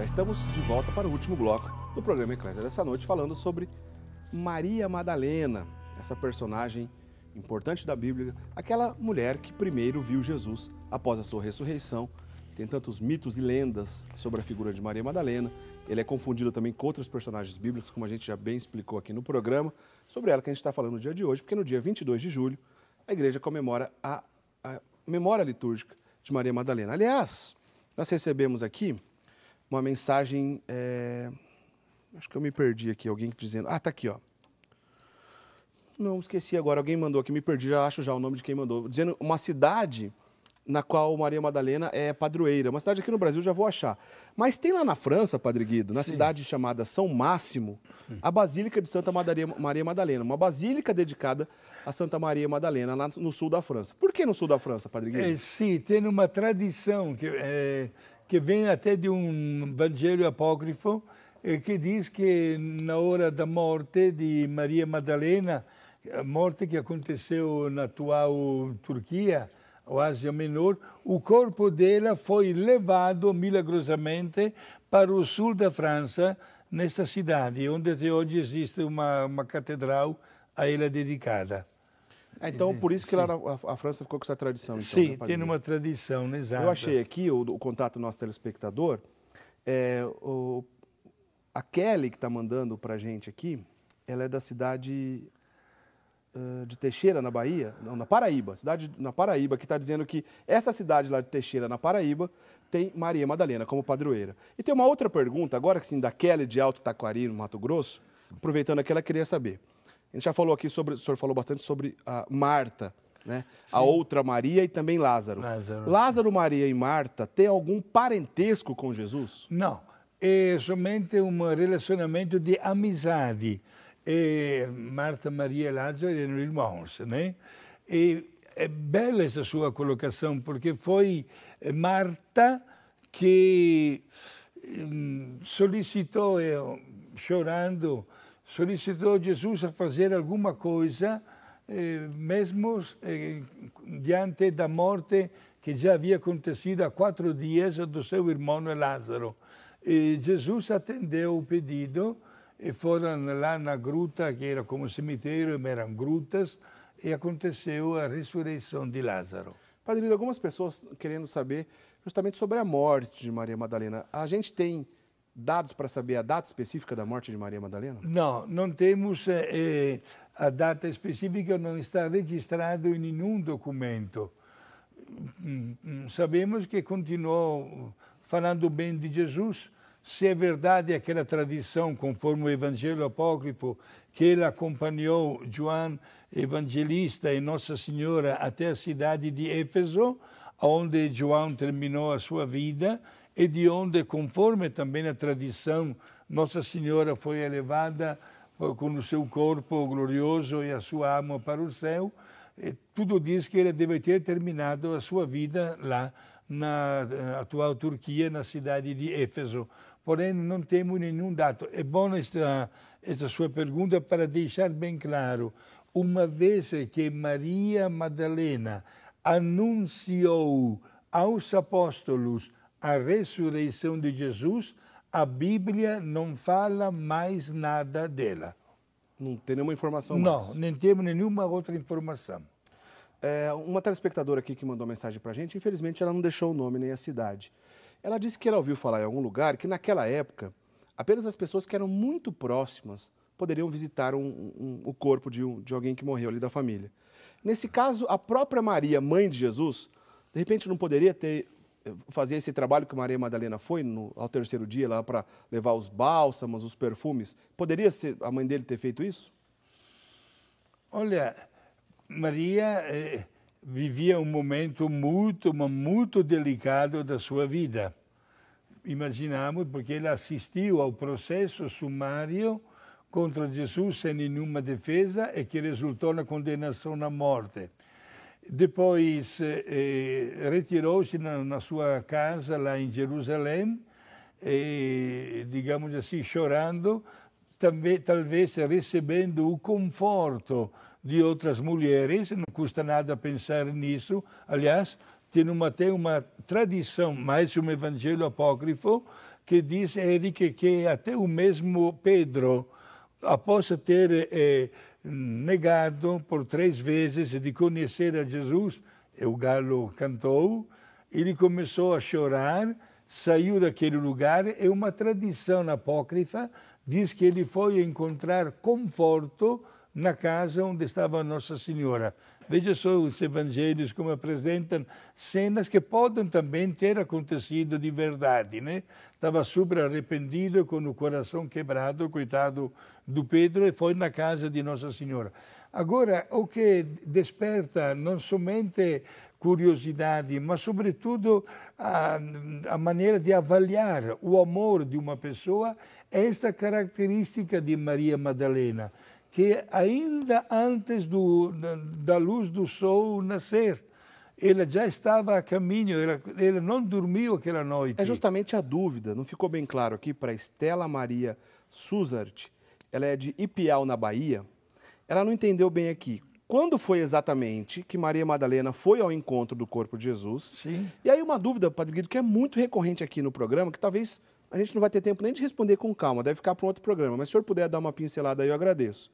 Já estamos de volta para o último bloco do programa Eclésia dessa noite, falando sobre Maria Madalena, essa personagem importante da Bíblia, aquela mulher que primeiro viu Jesus após a sua ressurreição. Tem tantos mitos e lendas sobre a figura de Maria Madalena. Ele é confundido também com outros personagens bíblicos, como a gente já bem explicou aqui no programa, sobre ela que a gente está falando no dia de hoje, porque no dia 22 de julho a igreja comemora a memória litúrgica de Maria Madalena. Aliás, nós recebemos aqui uma mensagem, acho que eu me perdi aqui, alguém dizendo, tá aqui, ó. Não, esqueci agora, alguém mandou aqui, me perdi, já acho já o nome de quem mandou, dizendo uma cidade na qual Maria Madalena é padroeira, uma cidade aqui no Brasil, já vou achar. Mas tem lá na França, Padre Guido, na cidade chamada São Máximo, a Basílica de Santa Maria Madalena, uma basílica dedicada a Santa Maria Madalena, lá no sul da França. Por que no sul da França, Padre Guido? Sim, tem uma tradição que vem até de um evangelho apócrifo, que diz que na hora da morte de Maria Madalena, a morte que aconteceu na atual Turquia, ou Ásia Menor, o corpo dela foi levado milagrosamente para o sul da França, nesta cidade, onde até hoje existe uma catedral a ela dedicada. Então, por isso que lá a França ficou com essa tradição. Então, sim, tem uma tradição, exato. Eu achei aqui o contato do nosso telespectador, a Kelly que está mandando para a gente aqui, ela é da cidade de Teixeira, na Bahia, não, na Paraíba, cidade na Paraíba, que está dizendo que essa cidade lá de Teixeira, na Paraíba, tem Maria Madalena como padroeira. E tem uma outra pergunta, agora que sim, da Kelly de Alto Taquari, no Mato Grosso, aproveitando aqui, ela queria saber. A gente já falou aqui sobre, o senhor falou bastante sobre a Marta, né? A outra Maria e também Lázaro. Lázaro, Maria e Marta têm algum parentesco com Jesus? Não, é somente um relacionamento de amizade. Marta, Maria e Lázaro eram irmãos, né? E é bela essa sua colocação, porque foi Marta que solicitou, chorando, solicitou Jesus a fazer alguma coisa, mesmo diante da morte que já havia acontecido há 4 dias do seu irmão Lázaro. E Jesus atendeu o pedido e foram lá na gruta, que era como cemitério, eram grutas, e aconteceu a ressurreição de Lázaro. Padre, algumas pessoas querendo saber justamente sobre a morte de Maria Madalena. A gente tem dados para saber a data específica da morte de Maria Madalena? Não, não temos a data específica, não está registrado em nenhum documento. Sabemos que continuou falando bem de Jesus. Se é verdade aquela tradição, conforme o Evangelho Apócrifo, que ele acompanhou João Evangelista e Nossa Senhora até a cidade de Éfeso, onde João terminou a sua vida, e de onde, conforme também a tradição, Nossa Senhora foi elevada com o seu corpo glorioso e a sua alma para o céu. E tudo diz que ele deve ter terminado a sua vida lá na atual Turquia, na cidade de Éfeso. Porém, não temos nenhum dado. É bom esta sua pergunta para deixar bem claro. Uma vez que Maria Madalena anunciou aos apóstolos a ressurreição de Jesus, a Bíblia não fala mais nada dela. Não tem nenhuma informação mais? Não, nem temos nenhuma outra informação. Uma telespectadora aqui que mandou mensagem para a gente, infelizmente ela não deixou o nome nem a cidade. Ela disse que ela ouviu falar em algum lugar que naquela época apenas as pessoas que eram muito próximas poderiam visitar o corpo de alguém que morreu ali da família. Nesse caso, a própria Maria, mãe de Jesus, de repente não poderia fazer esse trabalho que Maria Madalena foi ao 3º dia lá para levar os bálsamos, os perfumes. Poderia ser a mãe dele ter feito isso? Olha, Maria vivia um momento muito delicado da sua vida. Imaginamos, porque ela assistiu ao processo sumário contra Jesus sem nenhuma defesa e que resultou na condenação à morte. Depois retirou-se na sua casa lá em Jerusalém, digamos assim, chorando, também, talvez recebendo o conforto de outras mulheres, não custa nada pensar nisso. Aliás, tem uma tradição, mais um evangelho apócrifo, que diz, Eric, que até o mesmo Pedro, após ter negado por 3 vezes de conhecer a Jesus, e o galo cantou, ele começou a chorar, saiu daquele lugar, e uma tradição apócrifa diz que ele foi encontrar conforto na casa onde estava Nossa Senhora. Veja só os evangelhos como apresentam cenas que podem também ter acontecido de verdade, né? Estava super arrependido, com o coração quebrado, coitado do Pedro, e foi na casa de Nossa Senhora. Agora, o que desperta não somente curiosidade, mas sobretudo a maneira de avaliar o amor de uma pessoa é esta característica de Maria Madalena, que ainda antes da luz do sol nascer, ela já estava a caminho, ela não dormiu aquela noite. É justamente a dúvida, não ficou bem claro aqui, para Estela Maria Suzart, ela é de Ipial, na Bahia, ela não entendeu bem aqui. Quando foi exatamente que Maria Madalena foi ao encontro do corpo de Jesus? Sim. E aí uma dúvida, Padre Guido, que é muito recorrente aqui no programa, que talvez a gente não vai ter tempo nem de responder com calma, deve ficar para um outro programa, mas se o senhor puder dar uma pincelada aí, eu agradeço.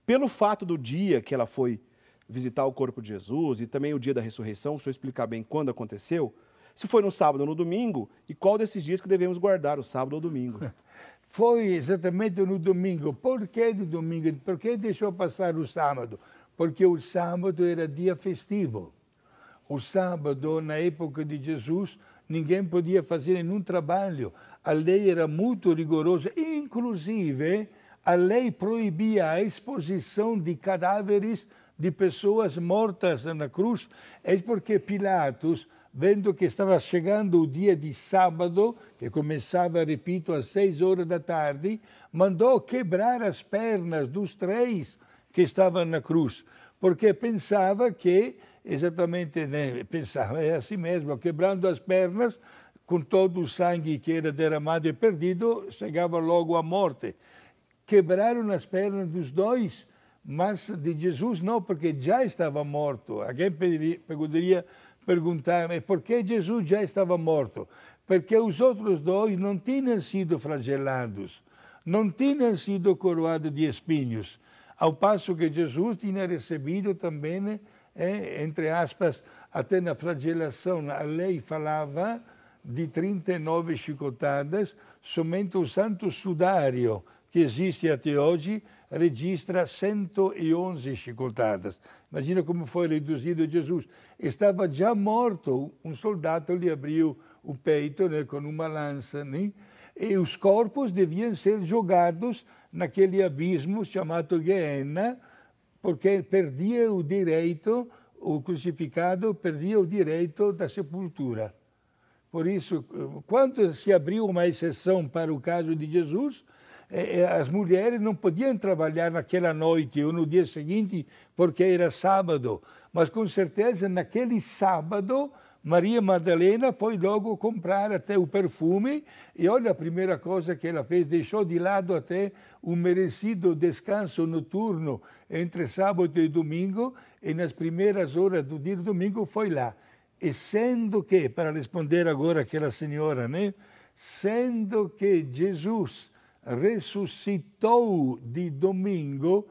Pelo fato do dia que ela foi visitar o corpo de Jesus e também o dia da ressurreição, se o senhor explicar bem quando aconteceu, se foi no sábado ou no domingo, e qual desses dias que devemos guardar, o sábado ou domingo? Foi exatamente no domingo. Por que no domingo? Por que deixou passar o sábado? Porque o sábado era dia festivo. O sábado, na época de Jesus, ninguém podia fazer nenhum trabalho. A lei era muito rigorosa, inclusive a lei proibia a exposição de cadáveres de pessoas mortas na cruz. É porque Pilatos, vendo que estava chegando o dia de sábado, que começava, repito, às 6 da tarde, mandou quebrar as pernas dos 3 que estavam na cruz, porque pensava que, exatamente, né, pensava, é assim mesmo, quebrando as pernas, com todo o sangue que era derramado e perdido, chegava logo a morte. Quebraram as pernas dos 2, mas de Jesus não, porque já estava morto. Alguém poderia perguntar, mas por que Jesus já estava morto? Porque os outros 2 não tinham sido flagelados, não tinham sido coroados de espinhos, ao passo que Jesus tinha recebido também, entre aspas, até na flagelação, a lei falava de 39 chicotadas, somente o Santo Sudário, que existe até hoje, registra 111 chicotadas. Imagina como foi reduzido Jesus. Estava já morto, um soldado lhe abriu o peito, né, com uma lança, né? E os corpos deviam ser jogados naquele abismo chamado Gehenna, porque perdia o direito, o crucificado perdia o direito da sepultura. Por isso, quando se abriu uma exceção para o caso de Jesus, as mulheres não podiam trabalhar naquela noite ou no dia seguinte, porque era sábado. Mas, com certeza, naquele sábado, Maria Madalena foi logo comprar até o perfume e olha, a primeira coisa que ela fez, deixou de lado até o merecido descanso noturno entre sábado e domingo, e nas primeiras horas do dia do domingo foi lá. E sendo que, para responder agora aquela senhora, né? Sendo que Jesus ressuscitou de domingo,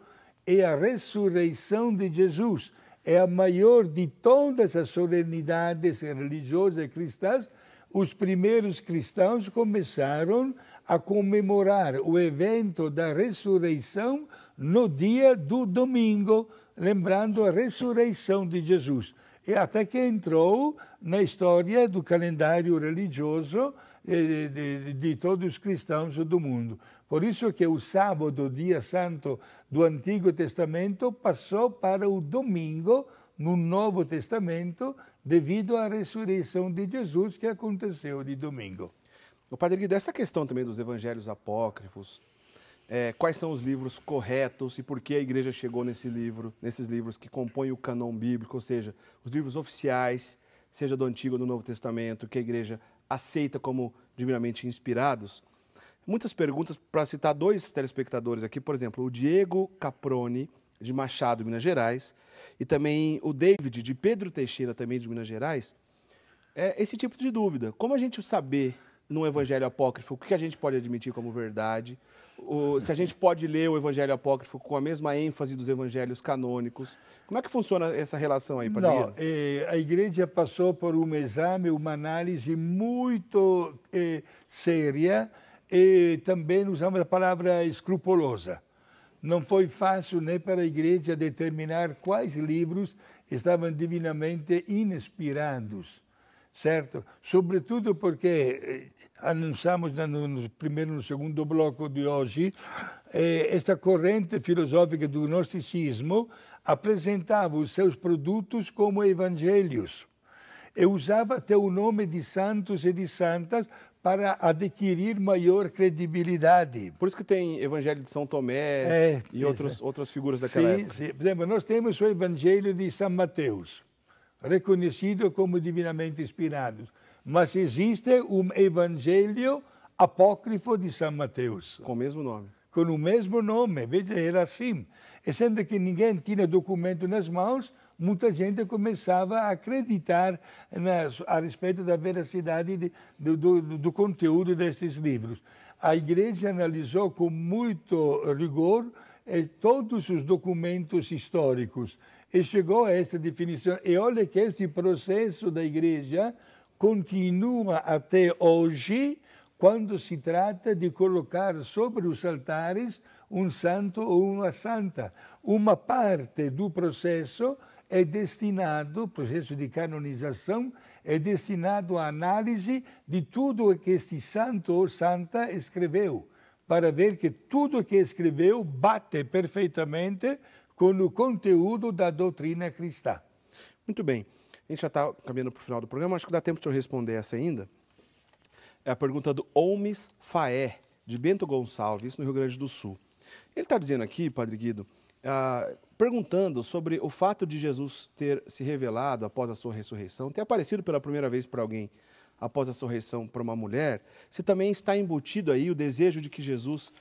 e a ressurreição de Jesus é a maior de todas as solenidades religiosas cristãs, os primeiros cristãos começaram a comemorar o evento da ressurreição no dia do domingo, lembrando a ressurreição de Jesus. E até que entrou na história do calendário religioso de todos os cristãos do mundo. Por isso que o sábado, dia santo do Antigo Testamento, passou para o domingo no Novo Testamento, devido à ressurreição de Jesus que aconteceu de domingo. O Padre Guido, essa questão também dos evangelhos apócrifos, quais são os livros corretos e por que a igreja chegou nesses livros que compõem o cânon bíblico, ou seja, os livros oficiais, seja do Antigo ou do Novo Testamento, que a igreja aceita como divinamente inspirados. Muitas perguntas, para citar 2 telespectadores aqui, por exemplo, o Diego Caproni, de Machado, Minas Gerais, e também o David, de Pedro Teixeira, também de Minas Gerais, esse tipo de dúvida. Como a gente saber num evangelho apócrifo, o que a gente pode admitir como verdade? Se a gente pode ler o evangelho apócrifo com a mesma ênfase dos evangelhos canônicos. Como é que funciona essa relação aí, Padre Não, Guido? a igreja passou por um exame, uma análise muito séria e também usamos a palavra escrupulosa. Não foi fácil nem para a igreja determinar quais livros estavam divinamente inspirados, certo? Sobretudo porque anunciamos no primeiro e no segundo bloco de hoje, esta corrente filosófica do gnosticismo apresentava os seus produtos como evangelhos e usava até o nome de santos e de santas para adquirir maior credibilidade. Por isso que tem Evangelho de São Tomé e outras figuras daquela época. Sim. Por exemplo, nós temos o Evangelho de São Mateus, reconhecido como divinamente inspirado. Mas existe um Evangelho apócrifo de São Mateus. Com o mesmo nome. Com o mesmo nome, veja, era assim. E sendo que ninguém tinha documento nas mãos, muita gente começava a acreditar a respeito da veracidade do conteúdo destes livros. A igreja analisou com muito rigor todos os documentos históricos e chegou a esta definição. E olha que este processo da igreja continua até hoje quando se trata de colocar sobre os altares um santo ou uma santa. Uma parte do processo é destinado, o processo de canonização, é destinado à análise de tudo o que este santo ou santa escreveu, para ver que tudo o que escreveu bate perfeitamente com o conteúdo da doutrina cristã. Muito bem. A gente já está caminhando para o final do programa, acho que dá tempo de eu responder essa ainda. É a pergunta do Olmes Faé, de Bento Gonçalves, no Rio Grande do Sul. Ele está dizendo aqui, Padre Guido, perguntando sobre o fato de Jesus ter se revelado após a sua ressurreição, ter aparecido pela primeira vez para alguém após a sua ressurreição para uma mulher, se também está embutido aí o desejo de que Jesus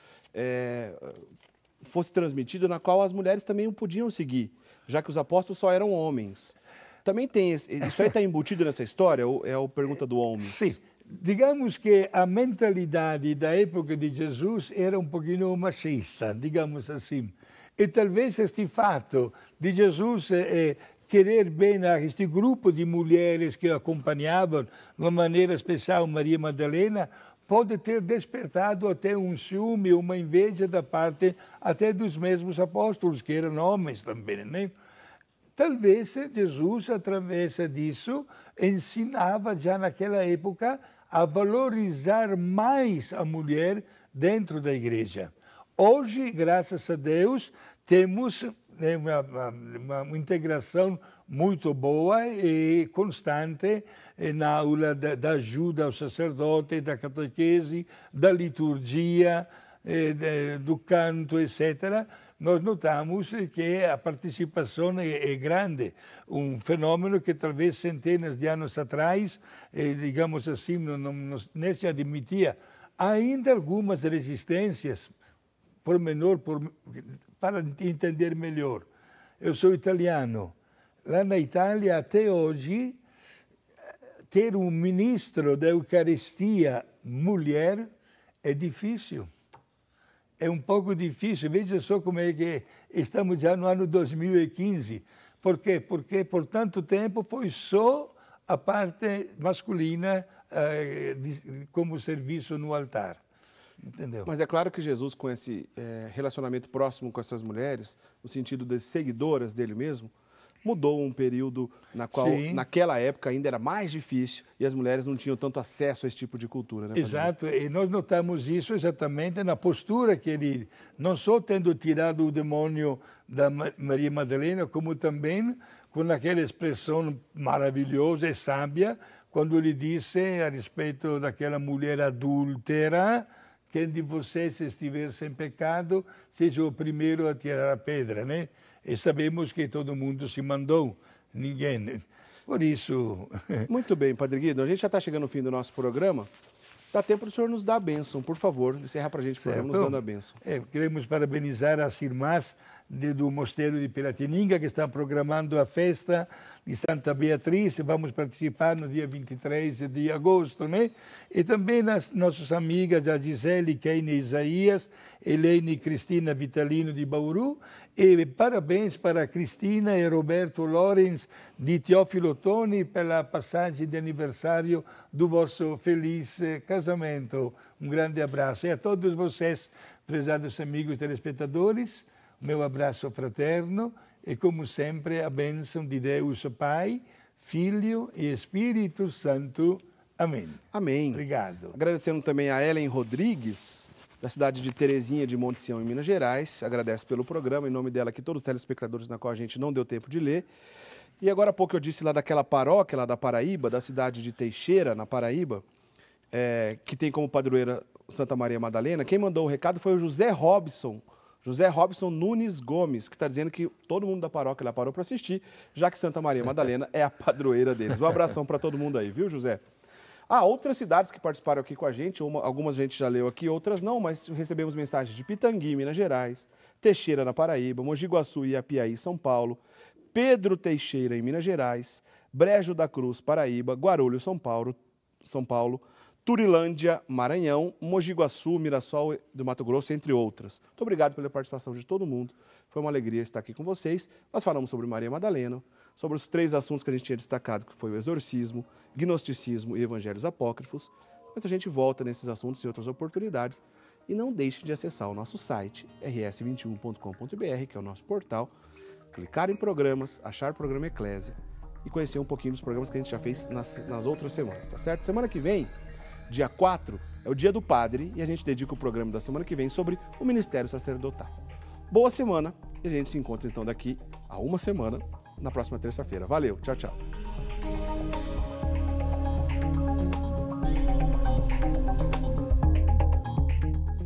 fosse transmitido, na qual as mulheres também o podiam seguir, já que os apóstolos só eram homens. Também tem isso aí está embutido nessa história? É a pergunta do Olmes. Sim. Digamos que a mentalidade da época de Jesus era um pouquinho machista, digamos assim. E talvez este fato de Jesus querer bem a este grupo de mulheres que acompanhavam, de uma maneira especial, Maria Madalena, pode ter despertado até um ciúme, uma inveja da parte até dos mesmos apóstolos, que eram homens também, né? Talvez Jesus, através disso, ensinava já naquela época a valorizar mais a mulher dentro da igreja. Hoje, graças a Deus, temos uma integração muito boa e constante na aula da ajuda ao sacerdote, da catequese, da liturgia, do canto, etc., nós notamos que a participação é grande. Um fenômeno que talvez centenas de anos atrás, digamos assim, nem se admitia. Há ainda algumas resistências, para entender melhor. Eu sou italiano. Lá na Itália, até hoje, ter um ministro da Eucaristia mulher é difícil. É um pouco difícil. Veja só como é que estamos já no ano 2015. Por quê? Porque por tanto tempo foi só a parte masculina como serviço no altar. Entendeu? Mas é claro que Jesus, com esse relacionamento próximo com essas mulheres, no sentido de seguidoras dele mesmo, mudou um período na qual, naquela época, ainda era mais difícil e as mulheres não tinham tanto acesso a esse tipo de cultura. Né, exato, e nós notamos isso exatamente na postura que ele, não só tendo tirado o demônio da Maria Madalena, como também com aquela expressão maravilhosa e sábia, quando ele disse a respeito daquela mulher adúltera: quem de vocês estiver sem pecado, seja o primeiro a tirar a pedra, né? E sabemos que todo mundo se mandou, ninguém. Por isso... Muito bem, Padre Guido, a gente já está chegando no fim do nosso programa. Dá tempo do senhor nos dar a bênção, por favor, encerrar para a gente o programa nos dando a bênção. Queremos parabenizar as irmãs do Mosteiro de Piratininga, que estão programando a festa de Santa Beatriz. Vamos participar no dia 23 de agosto, né? E também as nossas amigas, a Gisele, Keine Isaías, Helene e Cristina Vitalino de Bauru. E parabéns para Cristina e Roberto Lorenz de Teófilo Otoni pela passagem de aniversário do vosso feliz casamento. Um grande abraço. E a todos vocês, prezados amigos telespectadores, meu abraço fraterno e, como sempre, a bênção de Deus Pai, Filho e Espírito Santo. Amém. Amém. Obrigado. Agradecendo também a Ellen Rodrigues, da cidade de Terezinha de Monte Sião, em Minas Gerais. Agradece pelo programa, em nome dela aqui, todos os telespectadores na qual a gente não deu tempo de ler. E agora há pouco eu disse lá daquela paróquia, lá da Paraíba, da cidade de Teixeira, na Paraíba, que tem como padroeira Santa Maria Madalena. Quem mandou o recado foi o José Robson Nunes Gomes, que está dizendo que todo mundo da paróquia lá parou para assistir, já que Santa Maria Madalena é a padroeira deles. Um abração para todo mundo aí, viu, José? Outras cidades que participaram aqui com a gente, algumas a gente já leu aqui, outras não, mas recebemos mensagens de Pitangui, Minas Gerais, Teixeira, na Paraíba, Mogi Guaçu e Apiaí, São Paulo, Pedro Teixeira, em Minas Gerais, Brejo da Cruz, Paraíba, Guarulhos, São Paulo, Turilândia, Maranhão, Mogi Guaçu, Mirassol do Mato Grosso, entre outras. Muito obrigado pela participação de todo mundo. Foi uma alegria estar aqui com vocês. Nós falamos sobre Maria Madalena, sobre os 3 assuntos que a gente tinha destacado, que foi o exorcismo, gnosticismo e evangelhos apócrifos. Mas a gente volta nesses assuntos em outras oportunidades. E não deixe de acessar o nosso site, rs21.com.br, que é o nosso portal, clicar em programas, achar o programa Eclésia e conhecer um pouquinho dos programas que a gente já fez nas outras semanas, tá certo? Semana que vem, dia 4, é o Dia do Padre e a gente dedica o programa da semana que vem sobre o Ministério Sacerdotal. Boa semana e a gente se encontra então daqui a uma semana, na próxima terça-feira. Valeu, tchau, tchau.